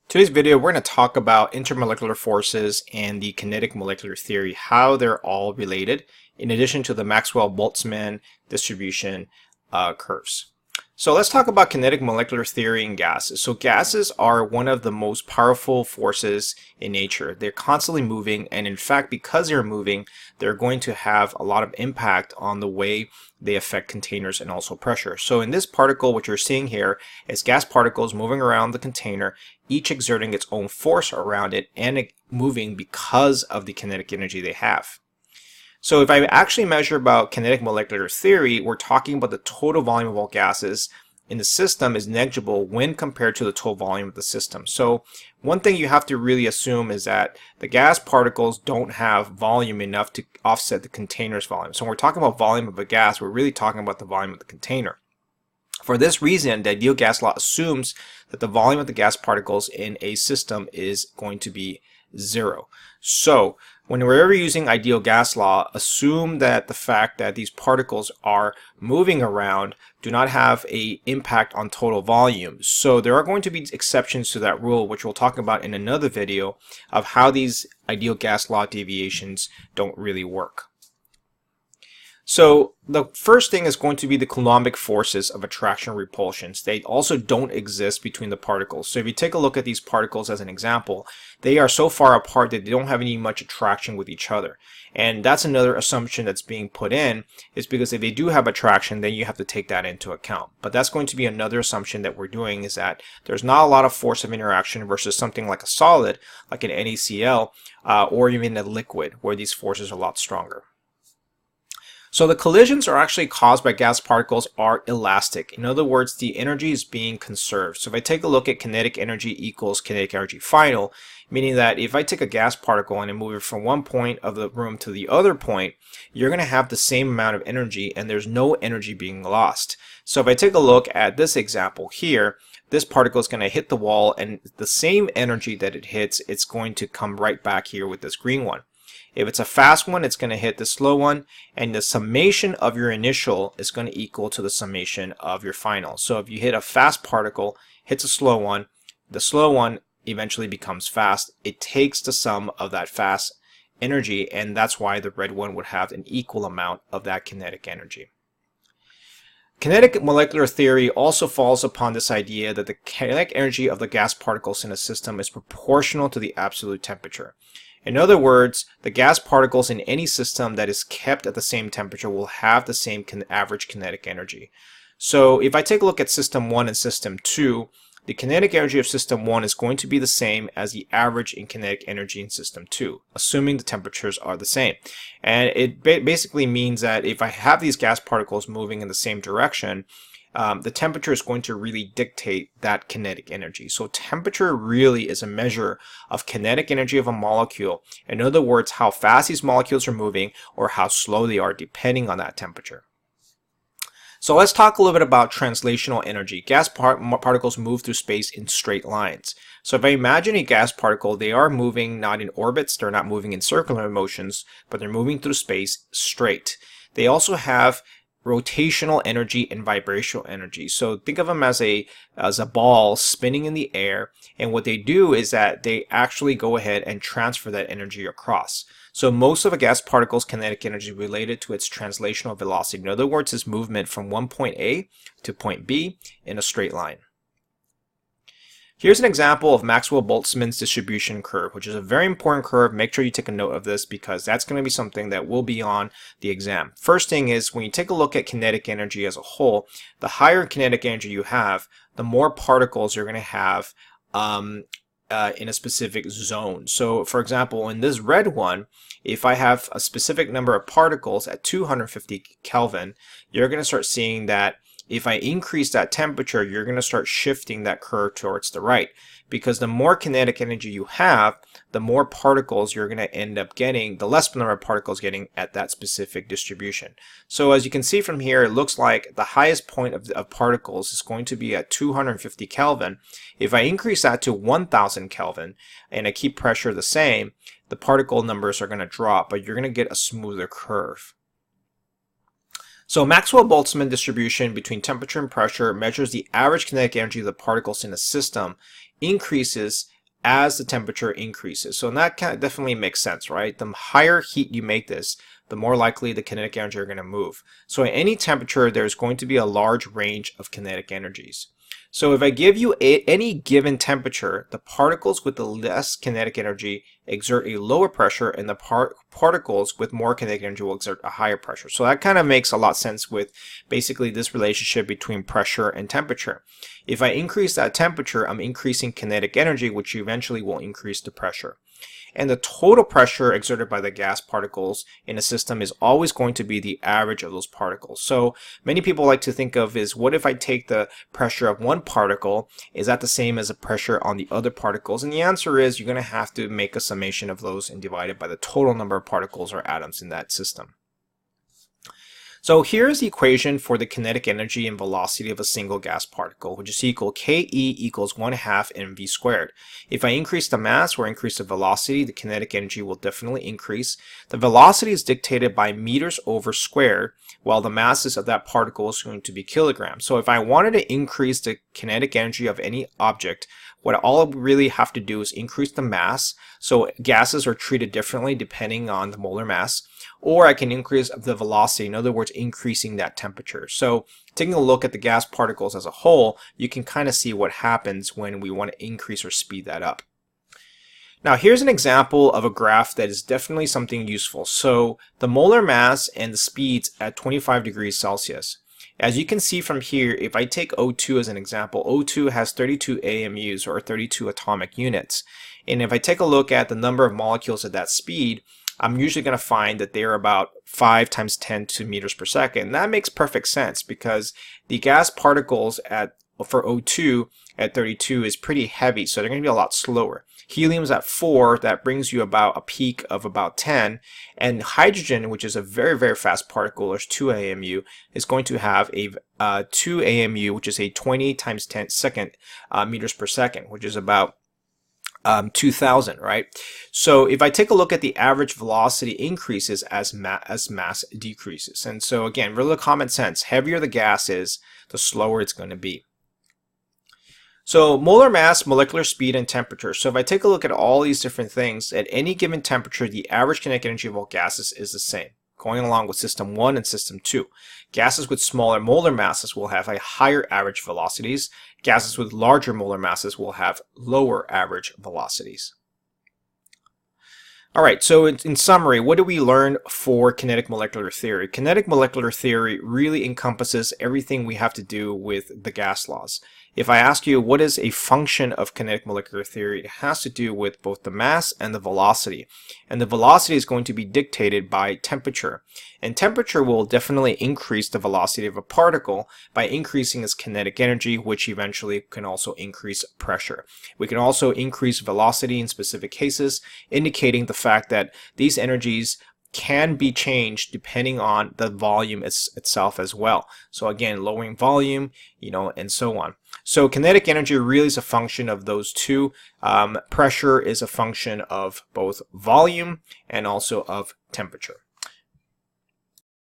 Today's video, we're going to talk about intermolecular forces and the kinetic molecular theory, how they're all related, in addition to the Maxwell-Boltzmann distribution curves. So let's talk about kinetic molecular theory in gases. So gases are one of the most powerful forces in nature. They're constantly moving, and in fact, because they're moving, they're going to have a lot of impact on the way they affect containers and also pressure. So in this particle, what you're seeing here is gas particles moving around the container, each exerting its own force around it and moving because of the kinetic energy they have. So if I actually measure about kinetic molecular theory, we're talking about the total volume of all gases in the system is negligible when compared to the total volume of the system. So one thing you have to really assume is that the gas particles don't have volume enough to offset the container's volume. So when we're talking about volume of a gas, we're really talking about the volume of the container. For this reason, the ideal gas law assumes that the volume of the gas particles in a system is going to be zero. So when we're ever using ideal gas law, assume that the fact that these particles are moving around do not have an impact on total volume. So there are going to be exceptions to that rule, which we'll talk about in another video of how these ideal gas law deviations don't really work. So the first thing is going to be the Coulombic forces of attraction and repulsions. They also don't exist between the particles. So if you take a look at these particles as an example, they are so far apart that they don't have any much attraction with each other. And that's another assumption that's being put in, is because if they do have attraction, then you have to take that into account. But that's going to be another assumption that we're doing, is that there's not a lot of force of interaction versus something like a solid, like an NaCl, or even a liquid, where these forces are a lot stronger. So the collisions are actually caused by gas particles are elastic. In other words, the energy is being conserved. So if I take a look at kinetic energy equals kinetic energy final, meaning that if I take a gas particle and I move it from one point of the room to the other point, you're going to have the same amount of energy and there's no energy being lost. So if I take a look at this example here, this particle is going to hit the wall, and the same energy that it hits, it's going to come right back here with this green one. If it's a fast one, it's going to hit the slow one, and the summation of your initial is going to equal to the summation of your final. So if you hit a fast particle, hits a slow one, the slow one eventually becomes fast. It takes the sum of that fast energy, and that's why the red one would have an equal amount of that kinetic energy. Kinetic molecular theory also falls upon this idea that the kinetic energy of the gas particles in a system is proportional to the absolute temperature. In other words, the gas particles in any system that is kept at the same temperature will have the same average kinetic energy. So if I take a look at system 1 and system 2, the kinetic energy of system 1 is going to be the same as the average in kinetic energy in system 2, assuming the temperatures are the same. And it basically means that if I have these gas particles moving in the same direction, the temperature is going to really dictate that kinetic energy. So temperature really is a measure of kinetic energy of a molecule. In other words, how fast these molecules are moving or how slow they are, depending on that temperature. So let's talk a little bit about translational energy. Gas particles move through space in straight lines. So if I imagine a gas particle, they are moving not in orbits, they're not moving in circular motions, but they're moving through space straight. They also have rotational energy and vibrational energy. So think of them as a ball spinning in the air, and what they do is that they actually go ahead and transfer that energy across. So most of a gas particle's kinetic energy is related to its translational velocity. In other words, its movement from one point A to point B in a straight line. Here's an example of Maxwell-Boltzmann's distribution curve, which is a very important curve. Make sure you take a note of this because that's going to be something that will be on the exam. First thing is, when you take a look at kinetic energy as a whole, the higher kinetic energy you have, the more particles you're going to have in a specific zone. So for example, in this red one, if I have a specific number of particles at 250 Kelvin, you're going to start seeing that if I increase that temperature, you're going to start shifting that curve towards the right, because the more kinetic energy you have, the more particles you're going to end up getting, the less number of particles getting at that specific distribution. So as you can see from here, it looks like the highest point of particles is going to be at 250 Kelvin. If I increase that to 1000 Kelvin and I keep pressure the same, the particle numbers are going to drop, but you're going to get a smoother curve. So Maxwell-Boltzmann distribution between temperature and pressure measures the average kinetic energy of the particles in a system, increases as the temperature increases. So that kind of definitely makes sense, right? The higher heat you make this, the more likely the kinetic energy are going to move. So at any temperature, there's going to be a large range of kinetic energies. So if I give you any given temperature, the particles with the less kinetic energy exert a lower pressure, and the particles with more kinetic energy will exert a higher pressure. So that kind of makes a lot of sense with basically this relationship between pressure and temperature. If I increase that temperature, I'm increasing kinetic energy, which eventually will increase the pressure. And the total pressure exerted by the gas particles in a system is always going to be the average of those particles. So many people like to think of is, what if I take the pressure of one particle, is that the same as the pressure on the other particles? And the answer is, you're going to have to make a summation of those and divide it by the total number of particles or atoms in that system. So here's the equation for the kinetic energy and velocity of a single gas particle, which is equal Ke equals 1/2 mv squared. If I increase the mass or increase the velocity, the kinetic energy will definitely increase. The velocity is dictated by meters over squared, while the masses of that particle is going to be kilograms. So if I wanted to increase the kinetic energy of any object, what all I really have to do is increase the mass. So gases are treated differently depending on the molar mass. Or I can increase the velocity, in other words, increasing that temperature. So taking a look at the gas particles as a whole, you can kind of see what happens when we want to increase or speed that up. Now here's an example of a graph that is definitely something useful. So the molar mass and the speeds at 25 degrees Celsius. As you can see from here, if I take O2 as an example, O2 has 32 AMUs, or 32 atomic units. And if I take a look at the number of molecules at that speed, I'm usually going to find that they're about 5 times 10 to meters per second. That makes perfect sense because the gas particles for O2 at 32 is pretty heavy, so they're going to be a lot slower. Helium's at 4, that brings you about a peak of about 10, and hydrogen, which is a very, very fast particle, or 2 AMU, is going to have a 2 AMU, which is a 20 times 10 second meters per second, which is about 2000, right? So if I take a look at the average velocity increases as mass decreases. And so again, really common sense, heavier the gas is, the slower it's going to be. So molar mass, molecular speed, and temperature. So if I take a look at all these different things, at any given temperature, the average kinetic energy of all gases is the same, going along with system 1 and system 2. Gases with smaller molar masses will have a higher average velocities. Gases with larger molar masses will have lower average velocities. Alright, so in summary, what do we learn for kinetic molecular theory? Kinetic molecular theory really encompasses everything we have to do with the gas laws. If I ask you what is a function of kinetic molecular theory, it has to do with both the mass and the velocity. And the velocity is going to be dictated by temperature. And temperature will definitely increase the velocity of a particle by increasing its kinetic energy, which eventually can also increase pressure. We can also increase velocity in specific cases, indicating the fact that these energies can be changed depending on the volume itself as well. So again, lowering volume, and so on. So kinetic energy really is a function of those two. Pressure is a function of both volume and also of temperature.